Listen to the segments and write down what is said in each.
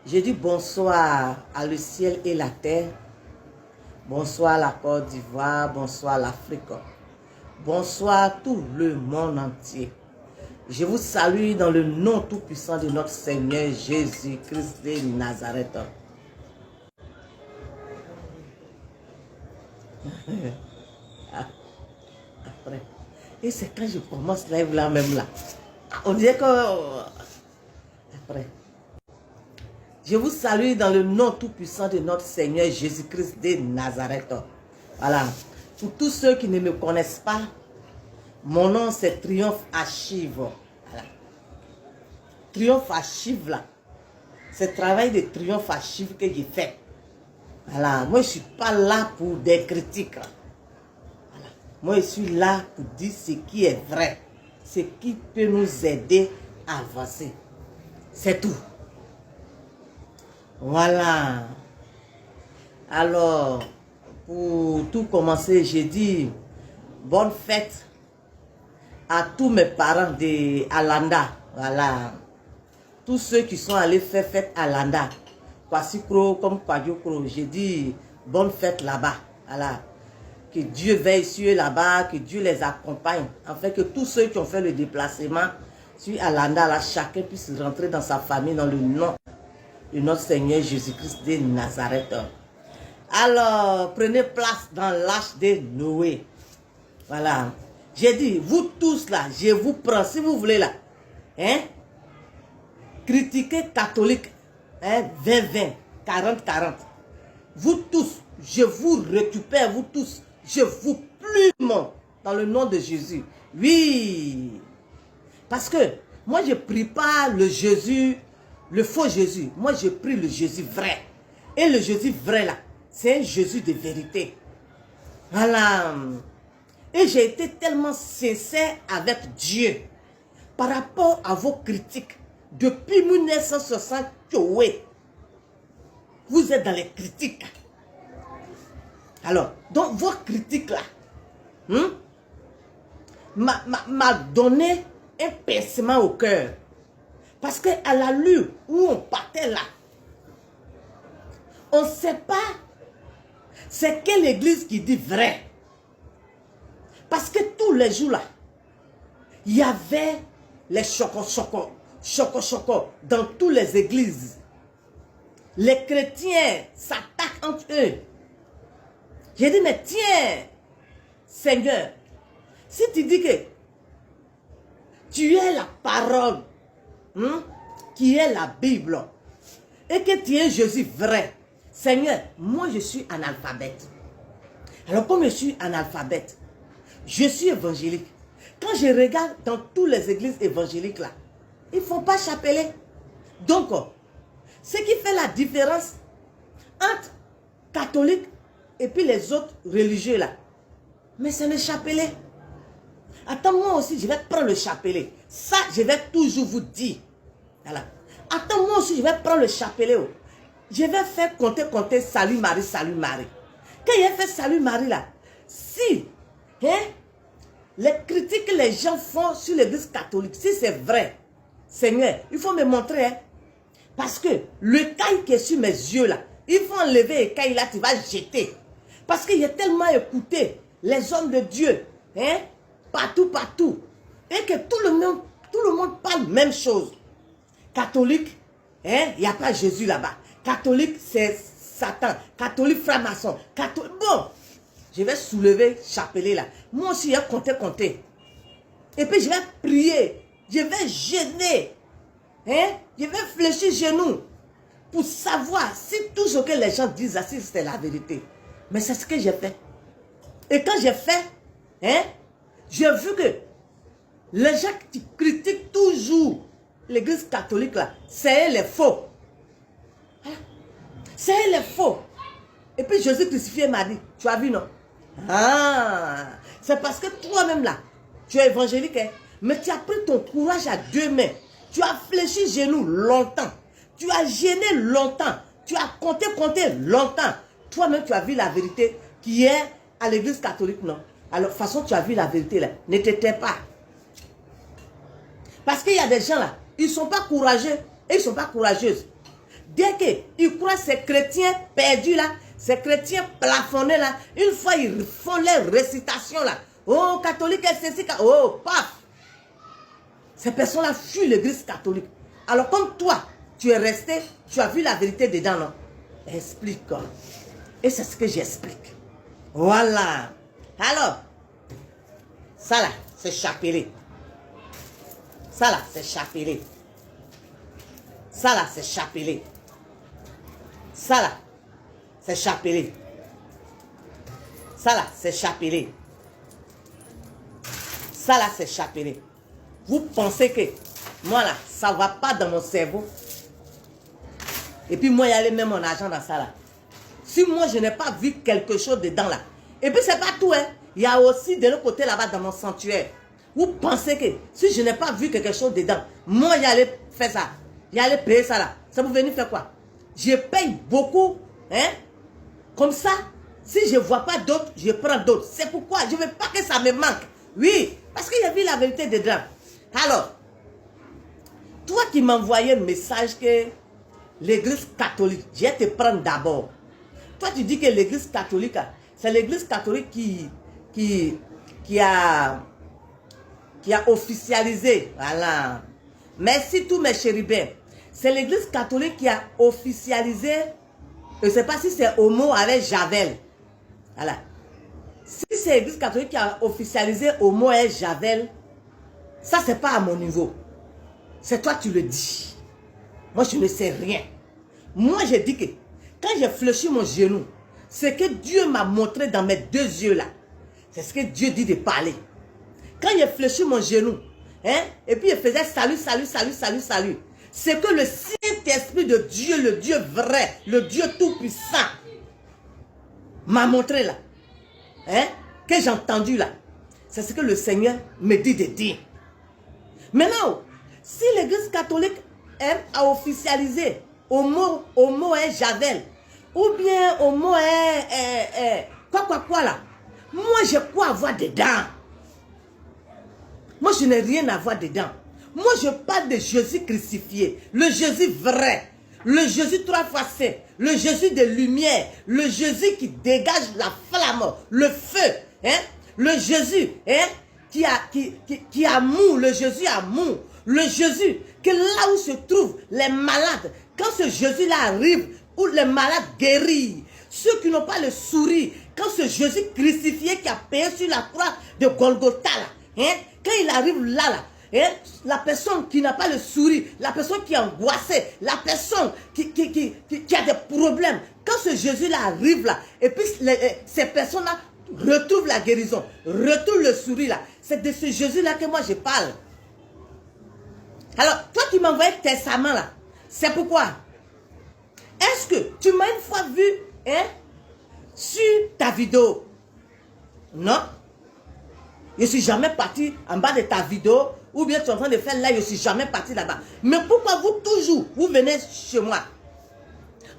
Je dis bonsoir à le ciel et la terre. Bonsoir à la Côte d'Ivoire. Bonsoir à l'Afrique. Bonsoir à tout le monde entier. Je vous salue dans le nom tout-puissant de notre Seigneur Jésus-Christ de Nazareth. Après. Et c'est quand je commence live là même là. On dirait que... Après. Je vous salue dans le nom tout-puissant de notre Seigneur Jésus-Christ de Nazareth. Voilà. Pour tous ceux qui ne me connaissent pas, mon nom c'est Triomphe Archive. Voilà. Triomphe Archive là. C'est le travail de Triomphe Archive que j'ai fait. Voilà. Moi je ne suis pas là pour des critiques. Voilà. Moi je suis là pour dire ce qui est vrai. Ce qui peut nous aider à avancer. C'est tout. Voilà. Alors, pour tout commencer, j'ai dit bonne fête à tous mes parents de Alanda. Voilà. Tous ceux qui sont allés faire fête à Alanda. Kwasikro comme Kwadjokro. J'ai dit bonne fête là-bas. Voilà. Que Dieu veille sur eux là-bas, que Dieu les accompagne. Afin que tous ceux qui ont fait le déplacement sur Alanda, là, chacun puisse rentrer dans sa famille dans le nom de notre Seigneur Jésus-Christ de Nazareth. Alors, prenez place dans l'arche de Noé. Voilà. J'ai dit, vous tous là, je vous prends, si vous voulez là, hein, critiquez catholique, hein, 20-20, 40-40. Vous tous, je vous récupère, vous tous, je vous plume dans le nom de Jésus. Oui. Parce que moi, je ne prie pas le Jésus, le faux Jésus. Moi, je prie le Jésus vrai. Et le Jésus vrai là, c'est un Jésus de vérité. Voilà. Et j'ai été tellement sincère avec Dieu par rapport à vos critiques. Depuis 1960, vous êtes dans les critiques. Alors, donc vos critiques là m'a donné un pincement au cœur. Parce qu'à la lueur où on partait là, on ne sait pas c'est quelle église qui dit vrai. Parce que tous les jours là, il y avait les choco-choco dans toutes les églises. Les chrétiens s'attaquent entre eux. J'ai dit, mais tiens, Seigneur, si tu dis que tu es la parole, qui est la Bible, et que tu es Jésus vrai, Seigneur, moi je suis analphabète. Alors comme je suis analphabète, je suis évangélique. Quand je regarde dans toutes les églises évangéliques là, ils ne font pas chapelet. Donc, ce qui fait la différence entre catholiques et puis les autres religieux là, mais c'est le chapelet. Attends, moi aussi, je vais prendre le chapelet. Ça, je vais toujours vous dire. Voilà. Attends, moi aussi, je vais prendre le chapelet. Je vais faire compter, salut Marie, salut Marie. Quand il a fait salut Marie là, si, les critiques que les gens font sur l'église catholique, si c'est vrai, Seigneur, il faut me montrer. Parce que le caille qui est sur mes yeux là, il faut enlever le caille là, tu vas jeter. Parce qu'il y a tellement écouté les hommes de Dieu, partout. Et que tout le monde parle même chose. Catholique, il n'y a pas Jésus là-bas. Catholique, c'est Satan. Catholique, franc-maçon. Bon, je vais soulever chapelet là. Moi aussi, je vais compter. Et puis, je vais prier. Je vais gêner. Je vais fléchir genoux. Pour savoir si tout ce que les gens disent, si c'est la vérité. Mais c'est ce que j'ai fait. Et quand j'ai fait, j'ai vu que les gens qui critiquent toujours l'église catholique là, c'est les faux. C'est les faux. Et puis Jésus crucifié m'a dit, tu as vu non? C'est parce que toi-même là, tu es évangélique, mais tu as pris ton courage à deux mains. Tu as fléchi genoux longtemps. Tu as gêné longtemps. Tu as compté longtemps. Toi-même, tu as vu la vérité qui est à l'église catholique, non? Alors, de toute façon, tu as vu la vérité là. Ne te tais pas. Parce qu'il y a des gens là, ils ne sont pas courageux et ils ne sont pas courageuses. Dès qu'ils croient ces chrétiens perdus là, ces chrétiens plafonnés là, une fois ils font leurs récitations là, oh catholique, c'est oh paf, ces personnes-là fuient l'église catholique. Alors comme toi, tu es resté, tu as vu la vérité dedans, non? Explique. Et c'est ce que j'explique. Voilà. Alors, ça là, c'est chapelé. Ça là, c'est chapelé. Ça là, c'est chapelé. Ça là, c'est chapelé. Ça là, c'est chapelé. Ça là, c'est chapelé. Vous pensez que moi là, ça ne va pas dans mon cerveau. Et puis moi, il y a même mon argent dans ça là. Si moi, je n'ai pas vu quelque chose dedans là. Et puis c'est pas tout, hein. Il y a aussi de l'autre côté là-bas dans mon sanctuaire. Vous pensez que si je n'ai pas vu quelque chose dedans, moi, j'allais faire ça. J'allais payer ça là. Ça vous venir faire quoi? Je paye beaucoup, hein. Comme ça, si je ne vois pas d'autres, je prends d'autres. C'est pourquoi je ne veux pas que ça me manque. Oui, parce qu'il y a vu la vérité dedans. Alors, toi qui m'envoyais un message que l'église catholique, je vais te prendre d'abord. Toi, tu dis que l'église catholique, c'est l'église catholique qui a officialisé. Voilà. Merci tous mes chérubins. C'est l'église catholique qui a officialisé. Je ne sais pas si c'est homo avec Javel. Voilà. Si c'est l'église catholique qui a officialisé homo avec Javel, ça, c'est pas à mon niveau. C'est toi qui le dis. Moi, je ne sais rien. Moi, je dis que quand j'ai fléchi mon genou, ce que Dieu m'a montré dans mes deux yeux là, c'est ce que Dieu dit de parler. Quand j'ai fléchi mon genou, hein, et puis il faisait salut, salut, salut, salut, salut. C'est que le Saint-Esprit de Dieu, le Dieu vrai, le Dieu tout-puissant, m'a montré là. Hein, que j'ai entendu là. C'est ce que le Seigneur me dit de dire. Maintenant, si l'église catholique a officialisé homo est Javel, ou bien homo est quoi là, moi j'ai quoi avoir dedans? Moi je n'ai rien à voir dedans. Moi je parle de Jésus crucifié, le Jésus vrai, le Jésus 3 fois saint, le Jésus de lumière, le Jésus qui dégage la flamme, le feu, hein? Le Jésus, hein? Qui a mou, le Jésus amour, le Jésus que là où se trouvent les malades, quand ce Jésus-là arrive, où les malades guéris, ceux qui n'ont pas le sourire, quand ce Jésus crucifié qui a payé sur la croix de Golgotha, là, hein? Quand il arrive là, hein? La personne qui n'a pas le sourire, la personne qui est angoissée, la personne qui a des problèmes, quand ce Jésus-là arrive là, et puis ces personnes-là retrouvent la guérison, retrouvent le sourire là, c'est de ce Jésus-là que moi je parle. Alors, toi qui m'envoies tes serments là, c'est pourquoi? Est-ce que tu m'as une fois vu, hein, sur ta vidéo? Non. Je ne suis jamais parti en bas de ta vidéo, ou bien tu es en train de faire là, je ne suis jamais parti là-bas. Mais pourquoi vous toujours, vous venez chez moi?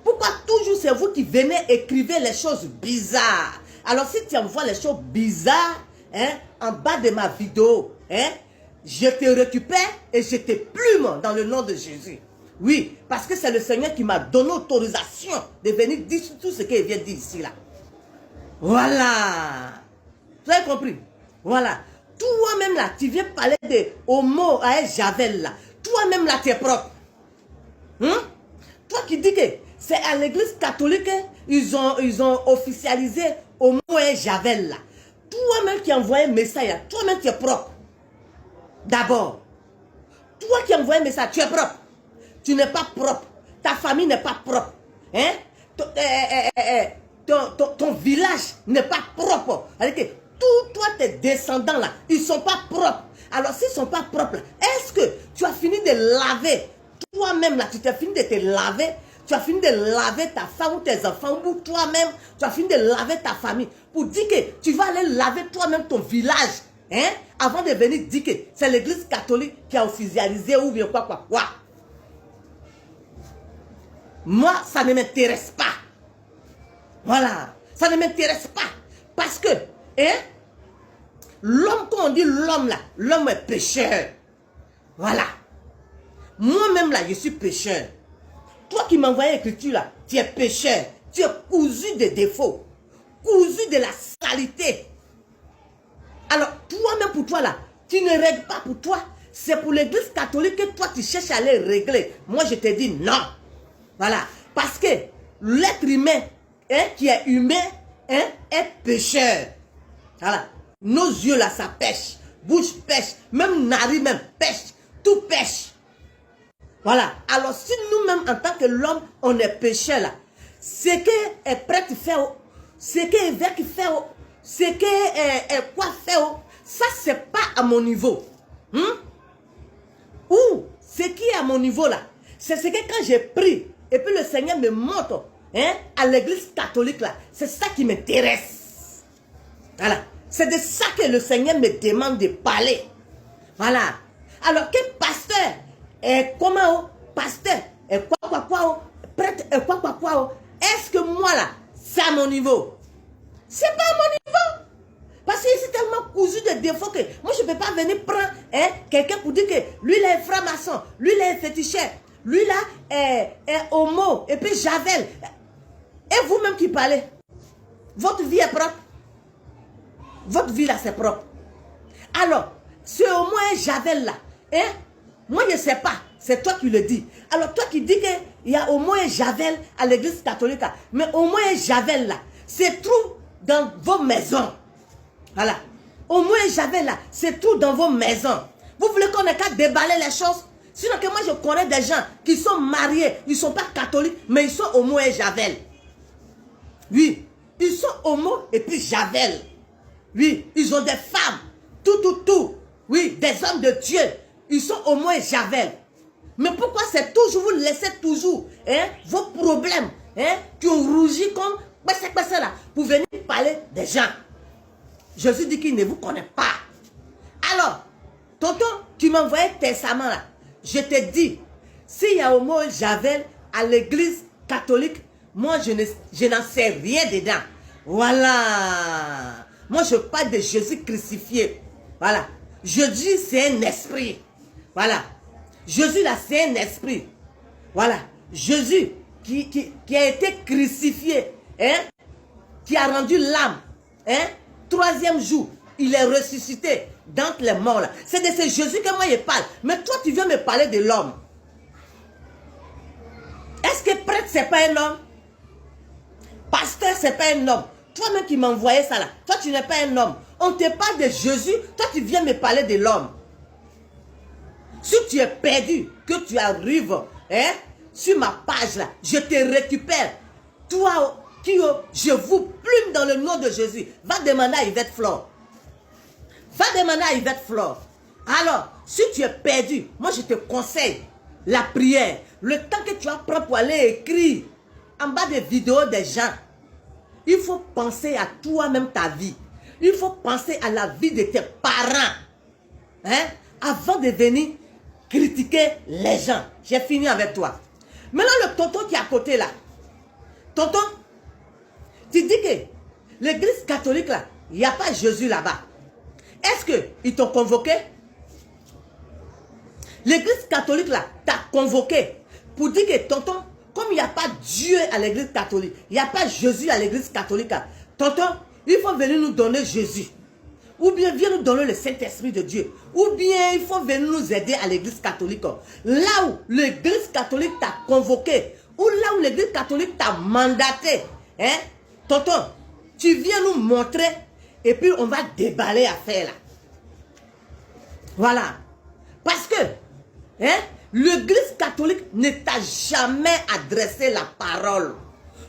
Pourquoi toujours c'est vous qui venez écrire les choses bizarres? Alors si tu envoies les choses bizarres, hein, en bas de ma vidéo, hein, je te récupère et je te plume dans le nom de Jésus. Oui, parce que c'est le Seigneur qui m'a donné l'autorisation de venir dire tout ce qu'il vient de dire ici là. Voilà. Vous avez compris? Voilà. Toi-même là, tu viens parler de homo à Javel là. Toi-même là, tu es propre. Toi qui dis que c'est à l'église catholique, ils ont officialisé homo et Javel là. Toi-même qui envoie un message là, toi-même tu es propre. D'abord, toi qui envoies un message, tu es propre. Tu n'es pas propre. Ta famille n'est pas propre. Hein? Ton village n'est pas propre. C'est-à-dire que tous toi, tes descendants là, ils ne sont pas propres. Alors s'ils ne sont pas propres, est-ce que tu as fini de laver toi-même là, tu t'es fini de te laver, tu as fini de laver ta femme ou tes enfants, ou toi-même, tu as fini de laver ta famille, pour dire que tu vas aller laver toi-même ton village, hein, avant de venir dire que c'est l'église catholique qui a officialisé ou bien quoi. Moi, ça ne m'intéresse pas. Voilà, ça ne m'intéresse pas. Parce que, hein, l'homme, quand on dit l'homme là, l'homme est pécheur. Voilà. Moi-même là, je suis pécheur. toi qui m'envoies l'écriture là, tu es pécheur. Tu es cousu de défauts. Cousu de la saleté. Alors, toi-même pour toi là, tu ne règles pas pour toi. C'est pour l'église catholique que toi tu cherches à les régler. Moi je te dis non. Voilà. Parce que l'être humain qui est humain est pécheur. Voilà. Nos yeux là, ça pêche. Bouche pêche. Même narine même pêche. Tout pêche. Voilà. Alors si nous-mêmes en tant que l'homme, on est pécheur là, ce que est prêt à faire, ce que est veut faire, ce que est quoi faire, ça c'est pas à mon niveau. Ou ce qui est à mon niveau là, c'est ce que quand j'ai pris et puis le Seigneur me montre à l'église catholique là, c'est ça qui m'intéresse. Voilà. C'est de ça que le Seigneur me demande de parler. Voilà. Alors que pasteur est comment, pasteur est quoi, prêtre est quoi, est-ce que moi là, c'est à mon niveau? C'est pas à mon niveau. Parce que c'est tellement cousu de défauts que moi je ne peux pas venir prendre quelqu'un pour dire que lui là est franc-maçon, lui là est féticheur, lui là est homo, et puis Javel. Et vous-même qui parlez, votre vie est propre. Votre vie là c'est propre. Alors, ce homo et Javel là, moi je ne sais pas, c'est toi qui le dis. Alors toi qui dis qu'il y a homo et Javel à l'église catholique, mais homo et Javel là, c'est tout dans vos maisons. Voilà. Homo et Javel là, c'est tout dans vos maisons. Vous voulez qu'on ait qu'à déballer les choses? Sinon que moi je connais des gens qui sont mariés, ils ne sont pas catholiques, mais ils sont homo et Javel. Oui, ils sont homo et puis Javel. Oui, ils ont des femmes, tout. Oui, des hommes de Dieu. Ils sont homo et Javel. Mais pourquoi c'est toujours, vous laissez toujours vos problèmes qui ont rougi comme là, pour venir parler des gens? Jésus dit qu'il ne vous connaît pas. Alors, tonton, tu m'envoyais testament là. Je te dis, s'il y a homo et Javel à l'église catholique, moi je n'en sais rien dedans. Voilà. Moi je parle de Jésus crucifié. Voilà. Jésus c'est un esprit. Voilà. Jésus là c'est un esprit. Voilà. Jésus qui a été crucifié. Qui a rendu l'âme. Troisième jour, il est ressuscité d'entre les morts là. C'est de ce Jésus que moi je parle. Mais toi tu viens me parler de l'homme. Est-ce que prêtre c'est pas un homme? Pasteur c'est pas un homme. Toi-même qui m'envoyais ça là, toi tu n'es pas un homme. On te parle de Jésus, toi tu viens me parler de l'homme. Si tu es perdu, que tu arrives sur ma page là, je te récupère. Toi qui je vous plume dans le nom de Jésus. Va demander à Yvette Flore. Va demander à Yvette Flore. Alors, si tu es perdu, moi je te conseille la prière. Le temps que tu vas prendre pour aller écrire en bas des vidéos des gens. Il faut penser à toi-même ta vie. Il faut penser à la vie de tes parents. Avant de venir critiquer les gens. J'ai fini avec toi. Maintenant, le tonton qui est à côté là. Tonton, tu dis que l'église catholique là, il n'y a pas Jésus là-bas. Est-ce qu'ils t'ont convoqué? L'église catholique là, t'a convoqué pour dire que tonton, comme il n'y a pas Dieu à l'église catholique, il n'y a pas Jésus à l'église catholique, tonton, il faut venir nous donner Jésus. Ou bien viens nous donner le Saint-Esprit de Dieu. Ou bien il faut venir nous aider à l'église catholique. Là où l'église catholique t'a convoqué, ou là où l'église catholique t'a mandaté, tonton, tu viens nous montrer et puis on va déballer affaire là. Voilà. Parce que l'église catholique ne t'a jamais adressé la parole.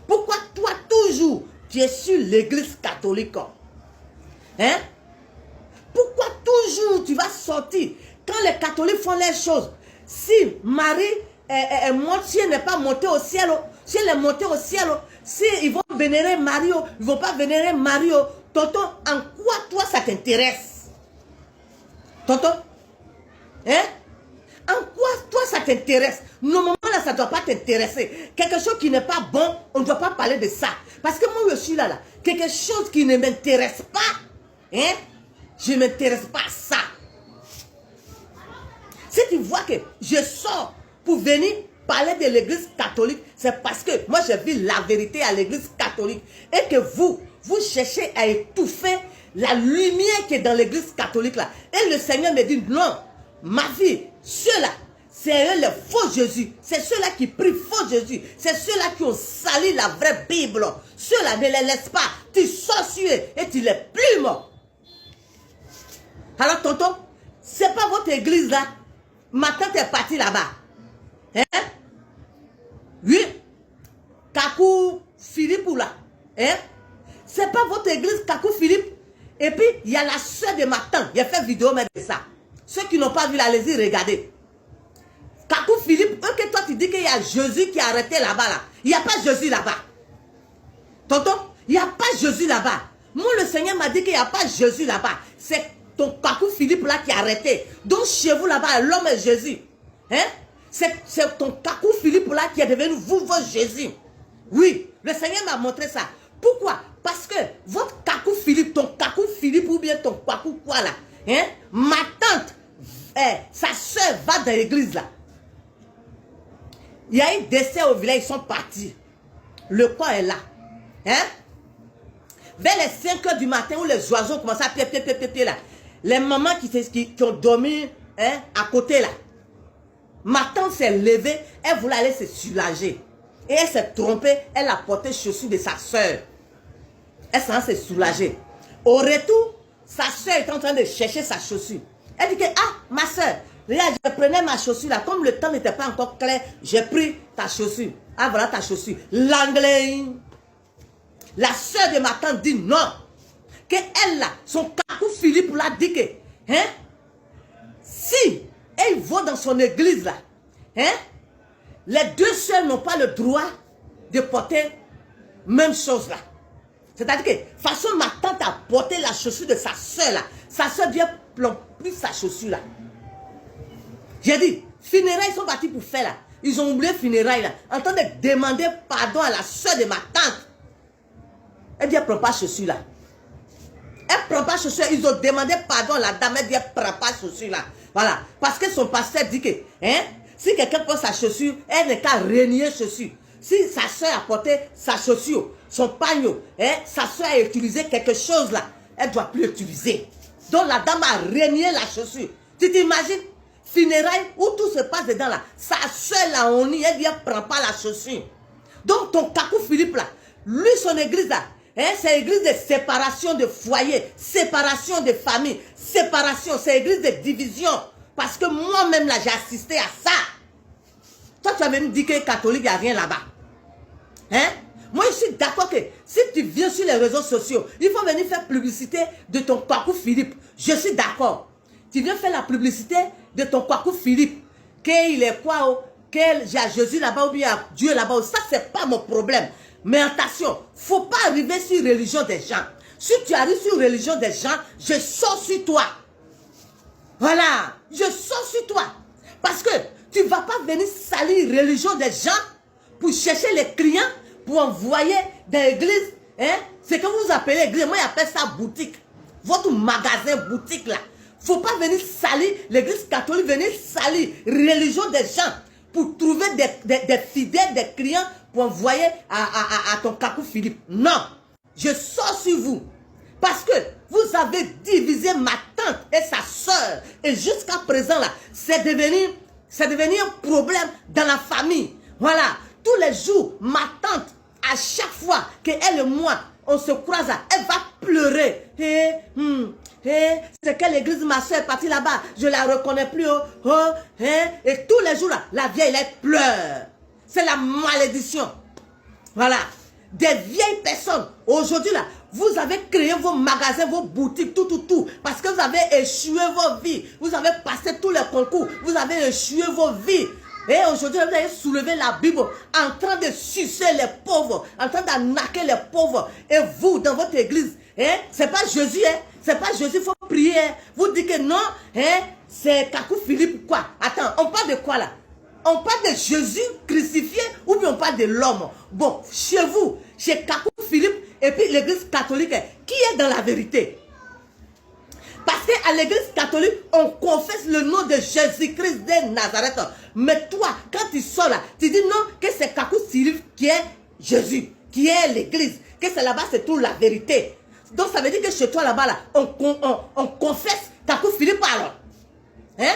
Pourquoi toi toujours tu es sur l'église catholique? Pourquoi toujours tu vas sortir quand les catholiques font les choses? Si Marie est morte, si elle n'est pas montée au ciel, si elle est montée au ciel, si ils vont vénérer Marie, ils ne vont pas vénérer Marie, tonton, en quoi toi ça t'intéresse? Tonton? En quoi toi ça t'intéresse? Normalement là ça ne doit pas t'intéresser. Quelque chose qui n'est pas bon, on ne doit pas parler de ça. Parce que moi je suis là, quelque chose qui ne m'intéresse pas, je ne m'intéresse pas à ça. Si tu vois que je sors pour venir parler de l'église catholique, c'est parce que moi j'ai vu la vérité à l'église catholique. Et que vous cherchez à étouffer la lumière qui est dans l'église catholique là. Et le Seigneur me dit, non, ma fille, ceux-là, c'est eux les faux Jésus. C'est ceux-là qui prient faux Jésus. C'est ceux-là qui ont sali la vraie Bible. Ceux-là, ne les laisse pas. Tu sorcieux et tu les plumes. Alors, tonton, c'est pas votre église là. Ma tante est partie là-bas. Hein? Oui. Kakou Philippe ou là. Hein? C'est pas votre église Kakou Philippe. Et puis, il y a la soeur de ma tante. Il a fait vidéo mais de ça. Ceux qui n'ont pas vu, allez-y, regardez. Kakou Philippe, eux que toi tu dis qu'il y a Jésus qui a arrêté là-bas là. Il n'y a pas Jésus là-bas. Tonton, il n'y a pas Jésus là-bas. Moi, le Seigneur m'a dit qu'il n'y a pas Jésus là-bas. C'est ton Kakou Philippe là qui a arrêté. Donc chez vous là-bas, l'homme est Jésus. Hein? C'est ton Kakou Philippe là qui est devenu votre Jésus. Oui, le Seigneur m'a montré ça. Pourquoi? Parce que votre Kakou Philippe, ton Kakou Philippe ou bien ton Kakou quoi là, hein? Ma tante, sa soeur va dans l'église là. Il y a eu décès au village, ils sont partis. Le corps est là. Hein? Vers les 5 h du matin où les oiseaux commencent à pied là. Les mamans qui ont dormi hein, à côté là. Ma tante s'est levée, elle voulait aller se soulager. Et elle s'est trompée, elle a porté les chaussures de sa soeur. Elle s'est soulagée. Au retour, sa soeur est en train de chercher sa chaussure. Elle dit que, ah, ma soeur, regarde, je prenais ma chaussure là. Comme le temps n'était pas encore clair, j'ai pris ta chaussure. Ah, voilà ta chaussure. L'anglais. La soeur de ma tante dit non. Que elle là, son Kakou Philippe là dit que, hein, si elle va dans son église là, hein, les deux soeurs n'ont pas le droit de porter même chose là. C'est-à-dire que, façon ma tante a porté la chaussure de sa soeur là. Sa soeur vient plus sa chaussure là. J'ai dit, funérailles, ils sont partis pour faire là. Ils ont oublié funérailles là. En train de demander pardon à la soeur de ma tante. Elle dit, elle ne prend pas chaussure là. Elle ne prend pas chaussure. Ils ont demandé pardon à la dame. Elle dit, elle ne prend pas chaussure là. Voilà. Parce que son pasteur dit que, hein, si quelqu'un prend sa chaussure, elle n'est qu'à renier chaussure. Si sa soeur a porté sa chaussure, son pagnon, hein, sa soeur a utilisé quelque chose là, elle ne doit plus l'utiliser. Donc la dame a renié la chaussure. Tu t'imagines? Funérailles où tout se passe dedans là. Sa soeur là, on y, elle dit, elle ne prend pas la chaussure. Donc ton Kakou Philippe là, lui son église là, hein, c'est l'église de séparation de foyer, séparation de famille, séparation, c'est l'église de division. Parce que moi-même là, j'ai assisté à ça. Toi, tu as venu dire que catholique, il n'y a rien là-bas. Hein? Moi, je suis d'accord que si tu viens sur les réseaux sociaux, il faut venir faire publicité de ton Kakou Philippe. Je suis d'accord. Tu viens faire la publicité de ton Kakou Philippe. Qu'il est quoi, oh? Qu'il y a Jésus là-bas ou bien il y a Dieu là-bas. Ça, c'est pas mon problème. Mais attention, il ne faut pas arriver sur la religion des gens. Si tu arrives sur la religion des gens, je sors sur toi. Voilà, je sors sur toi. Parce que tu ne vas pas venir salir la religion des gens pour chercher les clients, pour envoyer dans l'église, hein, ce que vous appelez l'église, moi j'appelle ça boutique. Votre magasin boutique là. Il ne faut pas venir salir l'église catholique, venir salir la religion des gens pour trouver des fidèles, des clients pour envoyer à ton Kakou Philippe. Non, je sors sur vous. Parce que vous avez divisé ma tante et sa soeur. Et jusqu'à présent là, c'est devenu un problème dans la famille. Voilà, tous les jours, ma tante, à chaque fois qu'elle et moi, on se croise, elle va pleurer. C'est quelle église ma soeur est partie là-bas, je la reconnais plus. Et tous les jours là, la vieille, elle pleure. C'est la malédiction. Voilà. Des vieilles personnes. Aujourd'hui là, vous avez créé vos magasins, vos boutiques, tout. Parce que vous avez échoué vos vies. Vous avez passé tous les concours. Vous avez échoué vos vies. Et aujourd'hui, vous avez soulevé la Bible en train de sucer les pauvres, en train d'arnaquer les pauvres. Et vous, dans votre église, hein, c'est pas Jésus, hein, c'est pas Jésus, il faut prier. Vous dites que non, hein, c'est Kakou Philippe, quoi. Attends, on parle de quoi là? On parle de Jésus crucifié ou bien on parle de l'homme? Bon, chez vous, chez Kakou Philippe et puis l'église catholique, qui est dans la vérité? Parce qu'à l'église catholique, on confesse le nom de Jésus-Christ de Nazareth. Mais toi, quand tu sors là, tu dis non, que c'est Kakou Philippe qui est Jésus, qui est l'église, que c'est là-bas, c'est tout la vérité. Donc ça veut dire que chez toi là-bas, là, on confesse Kakou Philippe alors. Hein?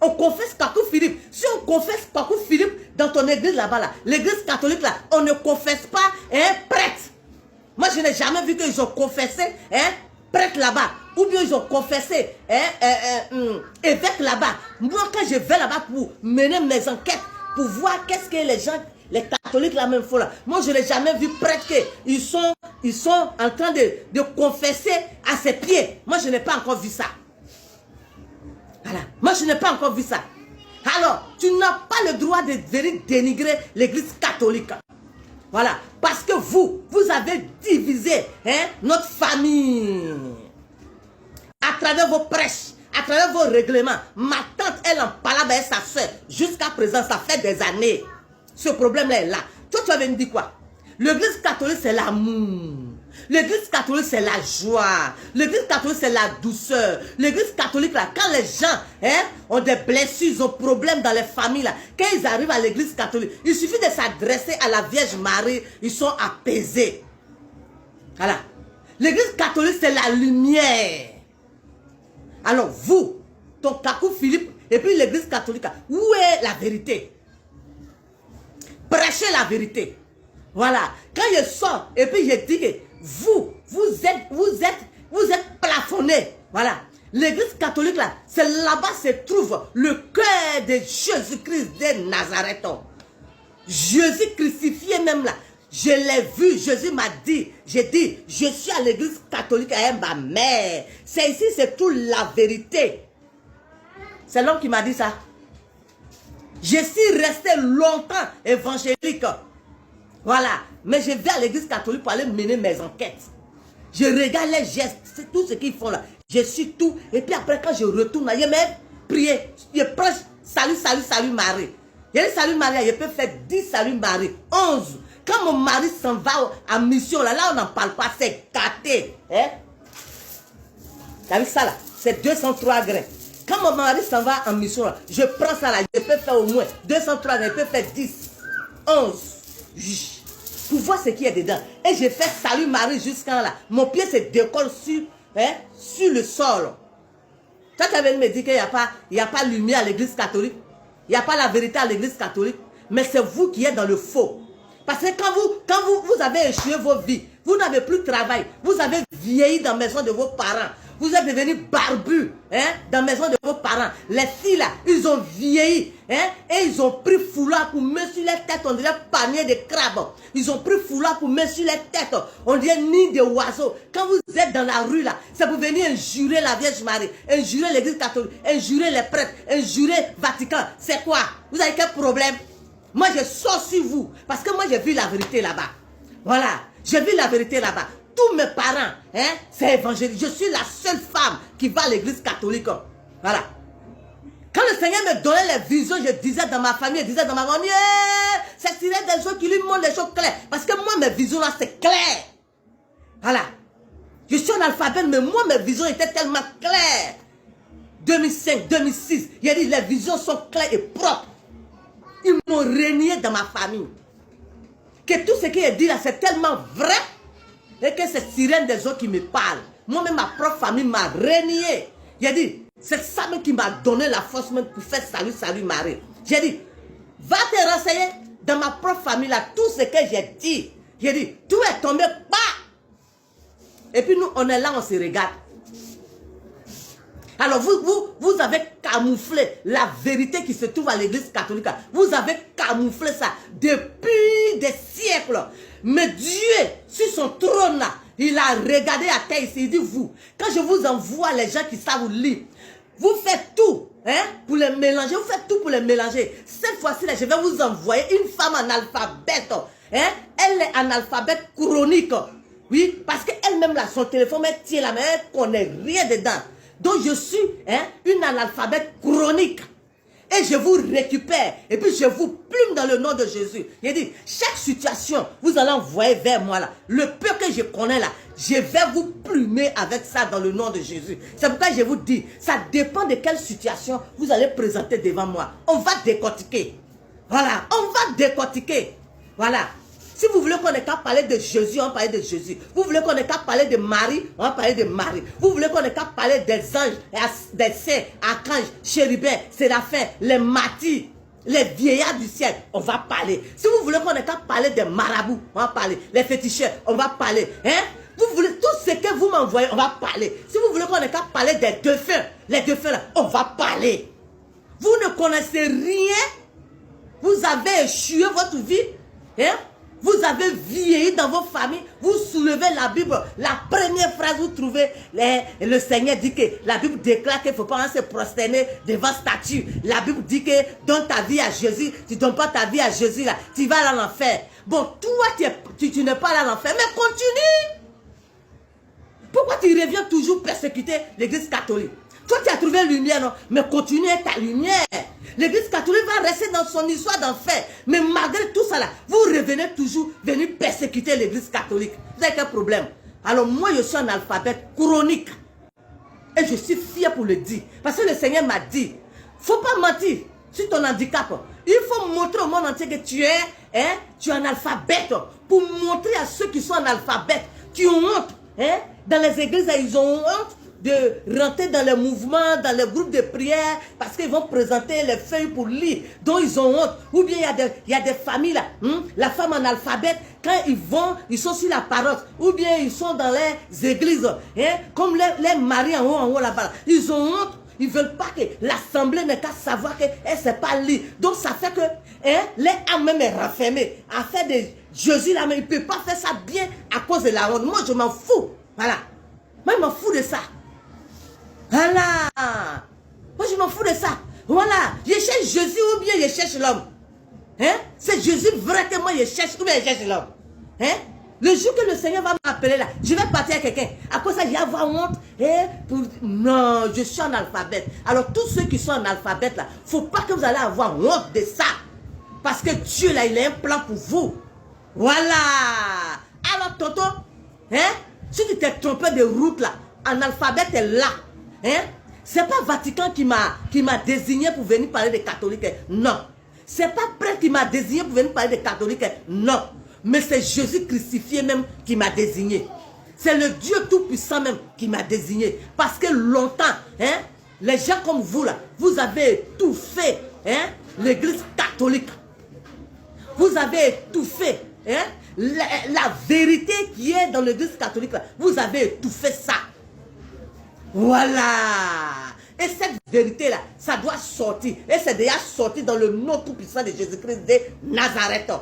On confesse Kakou Philippe. Si on confesse Kakou Philippe dans ton église là-bas, là, l'église catholique là, on ne confesse pas un prêtre. Moi, je n'ai jamais vu qu'ils ont confessé un prêtre là-bas. Ou bien ils ont confessé évêque là-bas. Moi, quand je vais là-bas pour mener mes enquêtes, pour voir qu'est-ce que les gens, les catholiques là même font là. Moi, je n'ai jamais vu prêtre qu'ils sont en train de confesser à ses pieds. Moi, je n'ai pas encore vu ça. Voilà. Moi, je n'ai pas encore vu ça. Alors, tu n'as pas le droit de venir dénigrer l'église catholique. Voilà. Parce que vous avez divisé notre famille. À travers vos prêches, à travers vos règlements. Ma tante, elle en parlait avec sa soeur. Jusqu'à présent, ça fait des années. Ce problème-là est là. Toi, tu vas me dire quoi? L'église catholique, c'est l'amour. L'église catholique, c'est la joie. L'église catholique, c'est la douceur. L'église catholique, là, quand les gens ont des blessures, ils ont des problèmes dans les familles, là, quand ils arrivent à l'église catholique, il suffit de s'adresser à la Vierge Marie, ils sont apaisés. Voilà. L'église catholique, c'est la lumière. Alors vous, ton Kakou Philippe, et puis l'église catholique, où est la vérité? Prêchez la vérité. Voilà. Quand je sors, et puis je dis que vous êtes plafonnés. Voilà. L'église catholique là, c'est là-bas se trouve le cœur de Jésus-Christ de Nazareth. Jésus crucifié même là. Je l'ai vu, Jésus m'a dit, j'ai dit, je suis à l'église catholique avec ma mère. C'est ici, c'est toute la vérité. C'est l'homme qui m'a dit ça. Je suis resté longtemps évangélique. Voilà. Mais je vais à l'église catholique pour aller mener mes enquêtes. Je regarde les gestes, c'est tout ce qu'ils font là. Je suis tout. Et puis après, quand je retourne, je même prier. Je prêche, salut, salut, salut Marie. Je dis salut Marie, je peux faire 10 salut Marie, 11. Quand mon mari s'en va en mission, là on n'en parle pas, c'est gâté. Hein? T'as vu ça là? C'est 203 grains. Quand mon mari s'en va en mission, là, je prends ça là, je peux faire au moins 203 grains, je peux faire 10, 11. Pour voir ce qui est dedans. Et je fais salut Marie jusqu'à là. Mon pied se décolle sur le sol. Toi, tu avais me dit qu'il n'y a pas lumière à l'église catholique. Il n'y a pas la vérité à l'église catholique. Mais c'est vous qui êtes dans le faux. Parce que quand vous avez échoué vos vies, vous n'avez plus de travail, vous avez vieilli dans la maison de vos parents, vous êtes devenus barbus dans la maison de vos parents. Les filles là, ils ont vieilli et ils ont pris foulard pour mettre sur les têtes, on dirait panier de crabes. Ils ont pris foulard pour mettre sur les têtes, on dirait nid de oiseaux. Quand vous êtes dans la rue là, c'est pour venir injurer la Vierge Marie, injurer l'église catholique, injurer les prêtres, injurer Vatican. C'est quoi? Vous avez quel problème? Moi, je sors sur vous. Parce que moi, j'ai vu la vérité là-bas. Voilà. J'ai vu la vérité là-bas. Tous mes parents, c'est évangélique. Je suis la seule femme qui va à l'église catholique. Voilà. Quand le Seigneur me donnait les visions, je disais dans ma famille, je disais dans ma famille, c'est tiré des gens qui lui montrent les choses claires. Parce que moi, mes visions là, c'est clair. Voilà. Je suis analphabète, mais moi, mes visions étaient tellement claires. 2005, 2006, il a dit, les visions sont claires et propres. Ils m'ont régné dans ma famille. Que tout ce qu'il a dit là, c'est tellement vrai. Et que c'est sirène des autres qui me parlent. Moi-même, ma propre famille m'a régné. Il a dit, c'est ça même qui m'a donné la force même pour faire salut, salut Marie. J'ai dit, va te renseigner dans ma propre famille là, tout ce que j'ai dit. J'ai dit, tout est tombé, bah. Et puis nous, on est là, on se regarde. Alors vous avez camouflé la vérité qui se trouve à l'église catholique. Vous avez camouflé ça depuis des siècles. Mais Dieu, sur son trône là, il a regardé à terre ici. Il dit vous, quand je vous envoie les gens qui savent lire, vous faites tout pour les mélanger. Vous faites tout pour les mélanger. Cette fois-ci là, je vais vous envoyer une femme analphabète. Elle est analphabète chronique. Oui, parce qu'elle-même là, son téléphone, elle tient la main, elle ne connaît rien dedans. Donc je suis une analphabète chronique. Et je vous récupère. Et puis je vous plume dans le nom de Jésus. Il dit, chaque situation, vous allez envoyer vers moi là. Le peu que je connais là, je vais vous plumer avec ça dans le nom de Jésus. C'est pourquoi je vous dis, ça dépend de quelle situation vous allez présenter devant moi. On va décortiquer. Voilà, on va décortiquer. Voilà. Si vous voulez qu'on ait qu'à parler de Jésus, on va parler de Jésus. Vous voulez qu'on ait qu'à parler de Marie, on va parler de Marie. Vous voulez qu'on ait qu'à parler des anges, des saints, archanges, chérubins, séraphins, les martyrs, les vieillards du ciel, on va parler. Si vous voulez qu'on ait qu'à parler des marabouts, on va parler. Les féticheurs, on va parler. Hein? Vous voulez tout ce que vous m'envoyez, on va parler. Si vous voulez qu'on ait qu'à parler des défunts, les défunts là, on va parler. Vous ne connaissez rien. Vous avez échoué votre vie. Hein? Vous avez vieilli dans vos familles. Vous soulevez la Bible. La première phrase, vous trouvez, le Seigneur dit que la Bible déclare qu'il ne faut pas se prosterner devant statue. La Bible dit que donne ta vie à Jésus. Tu ne donnes pas ta vie à Jésus, là, tu vas à l'enfer. Bon, toi, tu n'es pas allé à l'enfer, mais continue. Pourquoi tu reviens toujours persécuter l'église catholique? Toi, tu as trouvé la lumière, non? Mais continue ta lumière. L'église catholique va rester dans son histoire d'enfer. Mais malgré tout ça, là, vous revenez toujours venir persécuter l'église catholique. Vous avez quel problème? Alors moi, je suis un alphabet chronique. Et je suis fier pour le dire. Parce que le Seigneur m'a dit, il ne faut pas mentir sur ton handicap. Il faut montrer au monde entier que tu es un alphabet. Pour montrer à ceux qui sont en alphabet, qui ont honte. Dans les églises, ils ont honte de rentrer dans les mouvements, dans les groupes de prière, parce qu'ils vont présenter les feuilles pour lire, dont ils ont honte. Ou bien il y a des familles là, la femme analphabète, quand ils sont sur la paroisse, ou bien ils sont dans les églises, comme les maris en haut là-bas, ils ont honte. Ils ne veulent pas que l'assemblée n'ait qu'à savoir qu'elle ne sait pas lire. Donc ça fait que les âmes même est renfermée. À faire de Jésus là, mais il ne peut pas faire ça bien à cause de la honte. Moi je m'en fous. Voilà. Moi je m'en fous de ça. Voilà. Moi je m'en fous de ça. Voilà. Je cherche Jésus ou bien je cherche l'homme. C'est Jésus vrai que moi je cherche ou bien je cherche l'homme. Le jour que le Seigneur va m'appeler là, je vais partir à quelqu'un. À cause de ça, je vais avoir honte. Non, je suis analphabète. Alors tous ceux qui sont analphabètes là, il ne faut pas que vous allez avoir honte de ça. Parce que Dieu là, il a un plan pour vous. Voilà. Alors tonton, si tu t'es trompé de route là, analphabète est là. C'est pas Vatican qui m'a désigné pour venir parler des catholiques. Non. C'est pas prêtre qui m'a désigné pour venir parler des catholiques. Non. Mais c'est Jésus crucifié même qui m'a désigné. C'est le Dieu Tout-Puissant même qui m'a désigné. Parce que longtemps, les gens comme vous là, vous avez étouffé l'église catholique. Vous avez étouffé la vérité qui est dans l'église catholique là. Vous avez étouffé ça. Voilà. Et cette vérité là, ça doit sortir. Et c'est déjà sorti dans le nom Tout-Puissant de Jésus-Christ de Nazareth.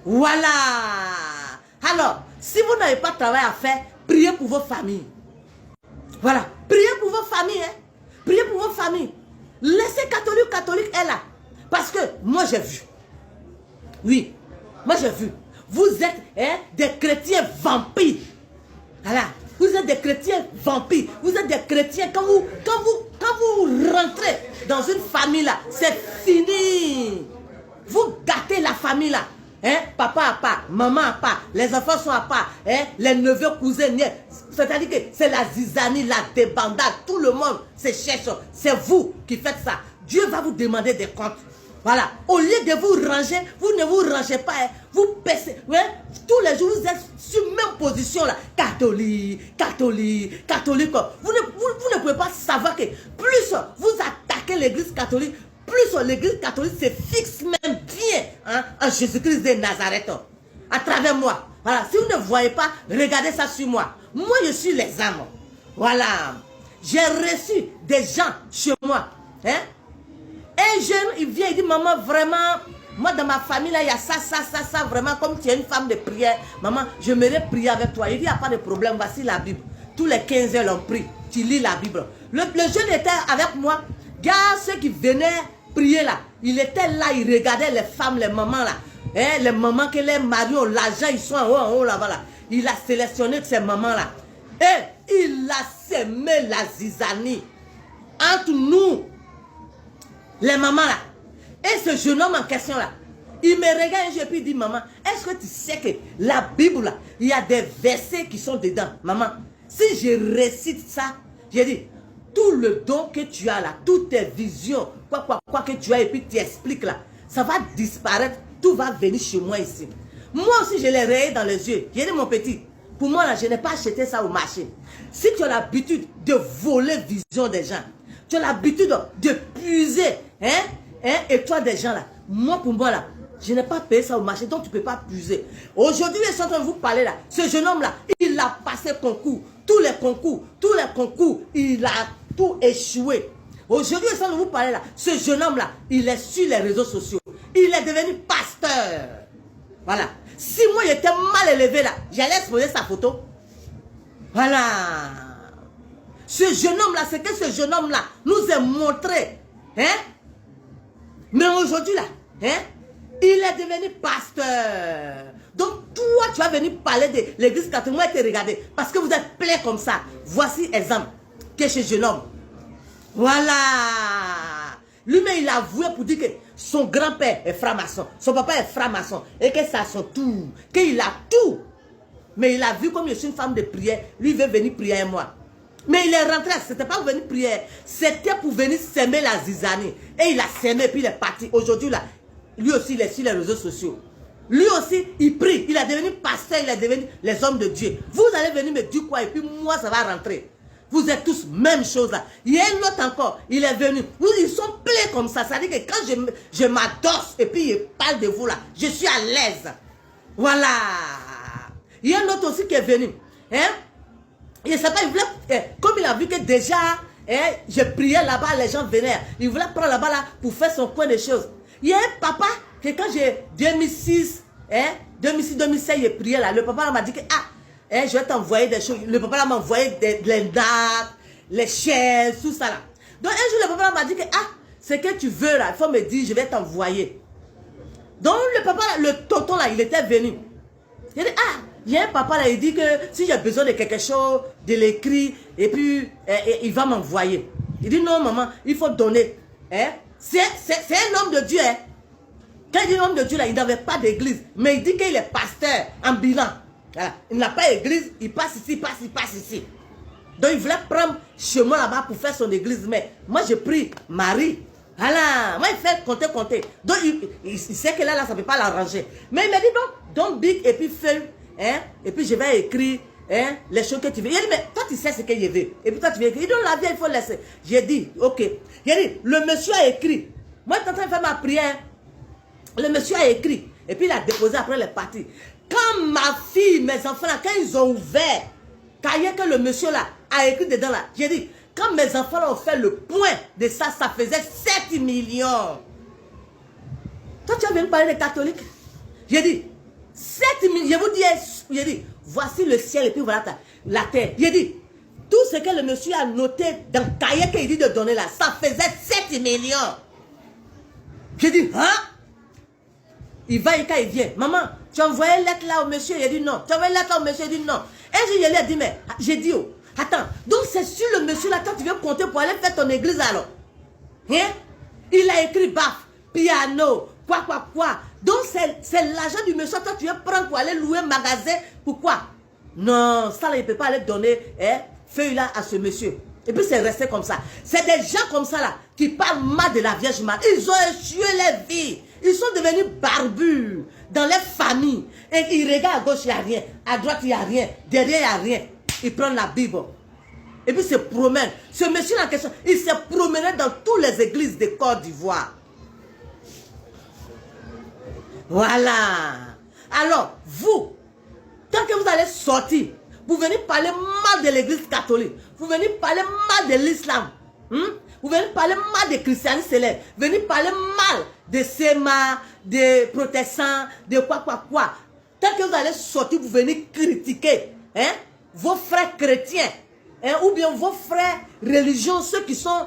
Voilà. Alors, si vous n'avez pas de travail à faire, priez pour vos familles. Voilà. Priez pour vos familles. Priez pour vos familles. Laissez catholique est là. Parce que moi j'ai vu. Oui. Moi j'ai vu. Vous êtes des chrétiens vampires. Voilà. Vous êtes des chrétiens vampires. Vous êtes des chrétiens. Quand vous rentrez dans une famille là, c'est fini. Vous gâtez la famille là. Papa à part, maman à part, les enfants sont à part, les neveux, cousins, c'est-à-dire que c'est la zizanie, la débandade, tout le monde se cherche, c'est vous qui faites ça. Dieu va vous demander des comptes. Voilà, au lieu de vous ranger, vous ne vous rangez pas, vous baissez, tous les jours vous êtes sur même position là, catholique. Vous ne pouvez pas savoir que plus vous attaquez l'église catholique, plus l'église catholique se fixe même bien en Jésus-Christ de Nazareth. À travers moi. Voilà. Si vous ne voyez pas, regardez ça sur moi. Moi, je suis les âmes. Voilà. J'ai reçu des gens chez moi. Un jeune, il vient, il dit, maman, vraiment, moi dans ma famille, là, il y a ça, vraiment, comme tu es une femme de prière. Maman, j'aimerais prier avec toi. Il dit, il n'y a pas de problème, voici la Bible. Tous les 15 heures, on prie. Tu lis la Bible. Le jeune était avec moi. Regarde ceux qui venaient prier là, il était là, il regardait les femmes, les mamans là, les mamans que les maris ont l'argent, ils sont en haut là-bas là. Il a sélectionné ces mamans là. Et il a sémé la zizanie entre nous. Les mamans là. Et ce jeune homme en question là, il me regarde et puis il dit, maman, est-ce que tu sais que la Bible là, il y a des versets qui sont dedans. Maman, si je récite ça, j'ai dit, tout le don que tu as là, toutes tes visions, quoi que tu as et puis tu expliques là, ça va disparaître, tout va venir chez moi ici. Moi aussi je l'ai rayé dans les yeux. J'ai dit, mon petit, pour moi là, je n'ai pas acheté ça au marché. Si tu as l'habitude de voler vision des gens, tu as l'habitude de puiser, et toi des gens là, moi pour moi là, je n'ai pas payé ça au marché, donc tu ne peux pas puiser. Aujourd'hui, je suis en train de vous parler là. Ce jeune homme là, il a passé concours, tous les concours, il a tout échoué. Aujourd'hui, je suis en train de vous parler là. Ce jeune homme là, il est sur les réseaux sociaux. Il est devenu pasteur. Voilà. Si moi j'étais mal élevé là, j'allais exposer sa photo. Voilà. Ce jeune homme là, c'est que ce jeune homme là nous a montré. Mais aujourd'hui là, il est devenu pasteur. Donc toi, tu vas venir parler de l'église catholique. Moi, je te regarder. Parce que vous êtes plein comme ça. Voici exemple. Que ce jeune homme. Voilà. Lui-même, il a avoué pour dire que son grand-père est franc-maçon. Son papa est franc-maçon. Et que ça son tout. Qu'il a tout. Mais il a vu comme je suis une femme de prière. Lui, il veut venir prier avec moi. Mais il est rentré. C'était pas pour venir prier. C'était pour venir s'aimer la zizanie. Et il a s'aimé et puis il est parti. Aujourd'hui, là, lui aussi, il est sur les réseaux sociaux. Lui aussi, il prie. Il est devenu pasteur. Il est devenu les hommes de Dieu. Vous allez venir me dire quoi? Et puis moi, ça va rentrer. Vous êtes tous même chose là. Il y a un autre encore. Il est venu. Ils sont pleins comme ça. Ça veut dire que quand je m'adosse et puis il parle de vous là, je suis à l'aise. Voilà. Il y a un autre aussi qui est venu. Il ne sait pas, il voulait, comme il a vu que déjà, je priais là-bas, les gens venaient. Il voulait prendre là-bas là pour faire son coin de choses. Il y a un papa que quand j'ai 2006, 2016, j'ai prié là. Le papa m'a dit que je vais t'envoyer des choses. Le papa m'a envoyé les nappes, les chaises, tout ça là. Donc un jour, le papa m'a dit que ce que tu veux là, il faut me dire, je vais t'envoyer. Donc le papa, le tonton là, il était venu. Il dit, il y a un papa là, il dit que si j'ai besoin de quelque chose, de l'écrit, et puis il va m'envoyer. Il dit, non maman, il faut donner. C'est un homme de Dieu. Quand il dit homme de Dieu là, il n'avait pas d'église. Mais il dit qu'il est pasteur en bilan. Voilà. Il n'a pas d'église, il passe ici, il passe ici. Donc il voulait prendre chemin là-bas pour faire son église. Mais moi j'ai pris Marie. Voilà. Moi il fait compter. Donc il sait que là ça ne peut pas l'arranger. Mais il m'a dit donc big et puis fais. Et puis je vais écrire les choses que tu veux. Il a dit, mais toi tu sais ce qu'il veut. Et puis toi tu veux écrire. Il dit, la vie il faut laisser. J'ai dit, ok. Il a dit, le monsieur a écrit. Moi je suis en train de faire ma prière. Le monsieur a écrit. Et puis il a déposé après les parties. Quand ma fille, mes enfants là, quand ils ont ouvert, cahier que le monsieur là a écrit dedans là, j'ai dit, quand mes enfants là ont fait le point de ça, ça faisait 7 millions. Toi tu as venu parler des catholiques. J'ai dit, 7 millions, je vous dis, j'ai dit, voici le ciel et puis voilà la terre. J'ai dit, tout ce que le monsieur a noté dans le cahier qu'il dit de donner là, ça faisait 7 millions. J'ai dit, il va et quand il vient, maman, tu as envoyé une lettre là au monsieur? Il a dit non. Tu as envoyé une lettre là au monsieur? Il a dit non. Et je lui ai dit, mais j'ai dit, attends, donc c'est sur le monsieur là, quand tu viens compter pour aller faire ton église alors. Il a écrit baf, piano, quoi. Donc c'est l'argent du monsieur, toi tu viens prendre pour aller louer un magasin. Pourquoi? Non, ça là, il ne peut pas aller donner feuille là à ce monsieur. Et puis c'est resté comme ça. C'est des gens comme ça là, qui parlent mal de la Vierge Marie. Ils ont échoué leur vie. Ils sont devenus barbus dans les familles. Et ils regardent à gauche, il n'y a rien. À droite, il n'y a rien. Derrière, il n'y a rien. Ils prennent la Bible. Et puis, ils se promènent. Ce monsieur en question, il s'est promené dans toutes les églises de Côte d'Ivoire. Voilà. Alors, vous, tant que vous allez sortir, vous venez parler mal de l'église catholique. Vous venez parler mal de l'islam. Vous venez parler mal des christianistes célèbres. Vous venez parler mal de SEMA, des protestants, de quoi. Tant que vous allez sortir, vous venez critiquer vos frères chrétiens. Ou bien vos frères religieux, ceux qui sont,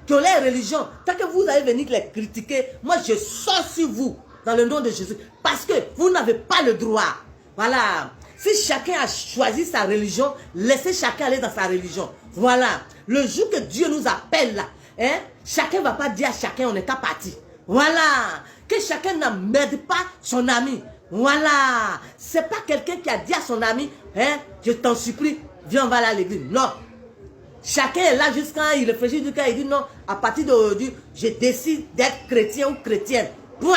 qui ont les religions. Tant que vous allez venir les critiquer, moi je sors sur vous, dans le nom de Jésus. Parce que vous n'avez pas le droit. Voilà. Si chacun a choisi sa religion, laissez chacun aller dans sa religion. Voilà. Le jour que Dieu nous appelle là, hein, chacun ne va pas dire à chacun on n'est qu'à partir. Voilà. Que chacun n'emmerde pas son ami. Voilà. C'est pas quelqu'un qui a dit à son ami, hein, je t'en supplie, viens, on va aller à l'église. Non. Chacun est là jusqu'à il réfléchit, il dit non, à partir d'aujourd'hui, je décide d'être chrétien ou chrétienne. Point.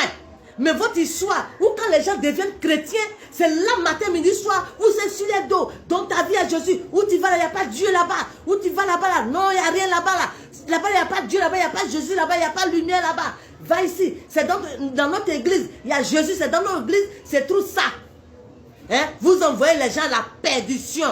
Mais votre histoire, où quand les gens deviennent chrétiens, c'est là matin, midi, soir, vous êtes sur les dos, dans ta vie à Jésus, où tu vas là, il n'y a pas de Dieu là-bas, où tu vas là-bas, là, non, il n'y a rien là-bas, là, là-bas, il n'y a pas de Dieu là-bas, il n'y a pas Jésus là-bas, il n'y a pas de lumière là-bas, va ici, c'est dans notre église, il y a Jésus, c'est dans notre église, c'est tout ça. Hein? Vous envoyez les gens à la perdition,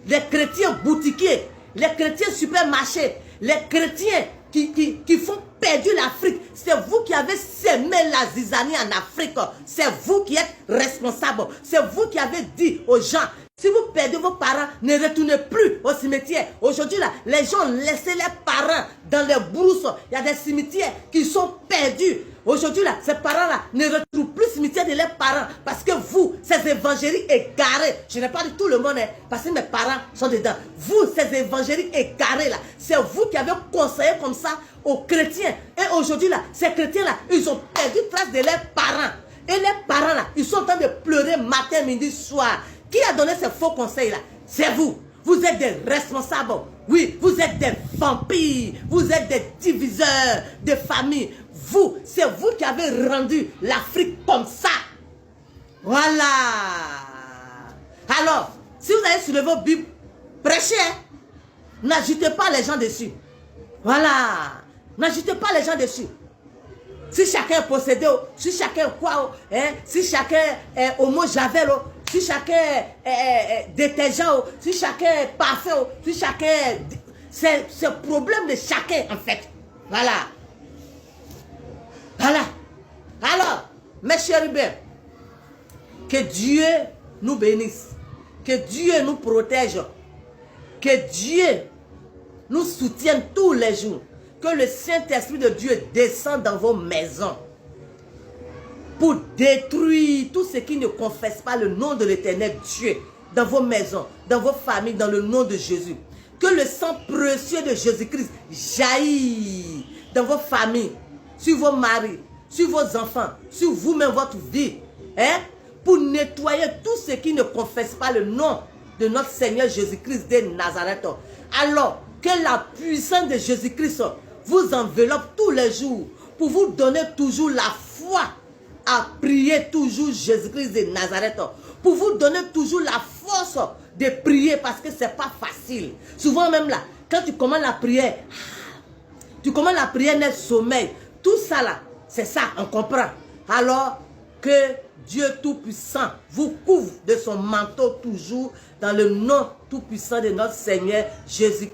les chrétiens boutiquiers, les chrétiens supermarchés, les chrétiens qui font perdre l'Afrique. C'est vous qui avez sémé la zizanie en Afrique. C'est vous qui êtes responsable. C'est vous qui avez dit aux gens, si vous perdez vos parents, ne retournez plus au cimetière. Aujourd'hui, là, les gens ont laissé les parents dans les brousses. Il y a des cimetières qui sont perdus. Aujourd'hui, là, ces parents-là ne retrouvent plus le cimetière de leurs parents. Parce que vous, ces évangéliques égarés, je n'ai pas dit tout le monde, hein, parce que mes parents sont dedans. Vous, ces évangéliques égarés, là, c'est vous qui avez conseillé comme ça aux chrétiens. Et aujourd'hui, là, ces chrétiens-là, ils ont perdu trace de leurs parents. Et les parents, là, ils sont en train de pleurer matin, midi, soir. Qui a donné ces faux conseils-là? C'est vous. Vous êtes des responsables. Oui, vous êtes des vampires. Vous êtes des diviseurs de famille. Vous, c'est vous qui avez rendu l'Afrique comme ça. Voilà. Alors, si vous allez soulever vos Bibles, prêchez. N'ajoutez pas les gens dessus. Voilà. N'ajoutez pas les gens dessus. Si chacun est possédé, si chacun est quoi, hein, si chacun est homo javel, si chacun est détergent, si chacun est parfait, si chacun est... C'est le problème de chacun en fait. Voilà. Voilà. Alors, mes chers bien, que Dieu nous bénisse, que Dieu nous protège, que Dieu nous soutienne tous les jours, que le Saint-Esprit de Dieu descende dans vos maisons pour détruire tout ce qui ne confesse pas le nom de l'Éternel Dieu dans vos maisons, dans vos familles, dans le nom de Jésus. Que le sang précieux de Jésus-Christ jaillisse dans vos familles, sur vos maris, sur vos enfants, sur vous-même, votre vie, hein, pour nettoyer tout ce qui ne confesse pas le nom de notre Seigneur Jésus-Christ de Nazareth. Alors, que la puissance de Jésus-Christ vous enveloppe tous les jours pour vous donner toujours la foi à prier toujours Jésus-Christ de Nazareth, pour vous donner toujours la force de prier parce que ce n'est pas facile. Souvent même là, quand tu commences la prière, n'est sommeil. Tout ça là, c'est ça, on comprend. Alors que Dieu Tout-Puissant vous couvre de son manteau toujours dans le nom Tout-Puissant de notre Seigneur Jésus-Christ.